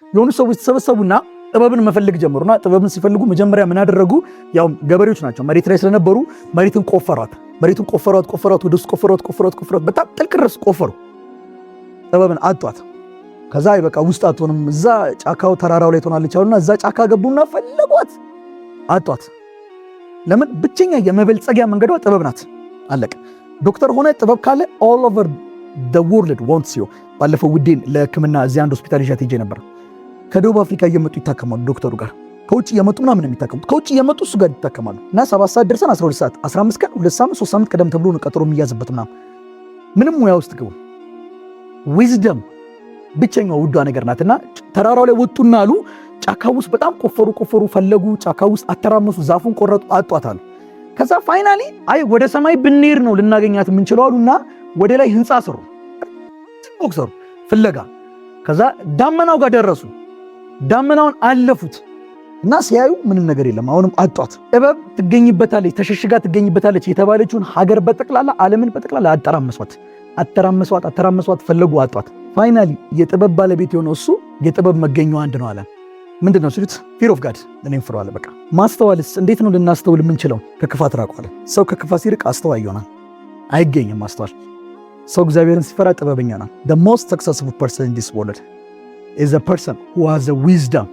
የሆኑ ሰዎች ተሰበሰቡና ጥበብን መፈለግ ጀመሩና ጥበብን ሲፈልጉ መጀመሪያ ምን አደረጉ? ያው ገበሬዎች ናቸው፣ መሬት ላይ ስለነበሩ መሬትን ቆፈሯት፣ ወደ ውስጥ ቆፈሯት፣ በጣም ጥልቅ ድረስ ቆፈሩ። ጥበብን አጧት። ከዛ በቃ ውስጥ አትሆንም፣ እዛ ጫካው ተራራው ላይ ትሆናለች አሉና እዛ ጫካ ገቡና ፈለጓት፣ አጧት። ለምን? ብቸኛ የመበልጸጊያ መንገዷ ጥበብ ናት። አለቀ። ዶክተር ሆነ ጥበብ ካለ all over the world wants you። ባለፈው ውዴን ለሕክምና እዚህ አንድ ሆስፒታል ይዣት ሄጄ ነበር። ከደቡብ አፍሪካ እየመጡ ይታከማሉ ዶክተሩ ጋር። ከውጭ እየመጡ ምናምን የሚታከሙት ከውጭ እየመጡ እሱ ጋር ይታከማሉ። እና 7 ሰዓት ደርሰን 12 ሰዓት 15 ቀን 2 ሳምንት 3 ሳምንት ቀደም ተብሎ ነው ቀጠሮ የሚያዝበት ምናምን። ምንም ሙያ ውስጥ ግቡ። ዊዝደም ብቸኛው ውዷ ነገር ናትና ተራራው ላይ ወጡና አሉ ጫካ ውስጥ በጣም ቆፈሩ፣ ፈለጉ፣ ጫካ ውስጥ አተራመሱ፣ ዛፉን ቆረጡ፣ አጧታሉ። ከዛ ፋይናሊ አይ ወደ ሰማይ ብንሄድ ነው ልናገኛት የምንችለው አሉና ወደ ላይ ህንፃ ሰሩ፣ ፍለጋ። ከዛ ዳመናው ጋር ደረሱ። ዳመናውን አለፉት እና ሲያዩ ምንም ነገር የለም። አሁንም አጧት። ጥበብ ትገኝበታለች፣ ተሸሽጋ ትገኝበታለች የተባለችውን ሀገር በጠቅላላ ዓለምን በጠቅላላ አተራመሷት፣ ፈለጉ፣ አጧት። ፋይናሊ የጥበብ ባለቤት የሆነው እሱ የጥበብ መገኛው አንድ ነው አለ። ምንድን ነው ሲሉት ፊር ኦፍ ጋድ እኔም ፍሮ አለ። በቃ ማስተዋልስ እንዴት ነው ልናስተውል የምንችለው? ከክፋት ራቁ አለ። ሰው ከክፋት ሲርቅ አስተዋይ ይሆናል። አይገኝም ማስተዋል። ሰው እግዚአብሔርን ሲፈራ ጥበበኛ ነው። the most successful person in this world is a person who has a wisdom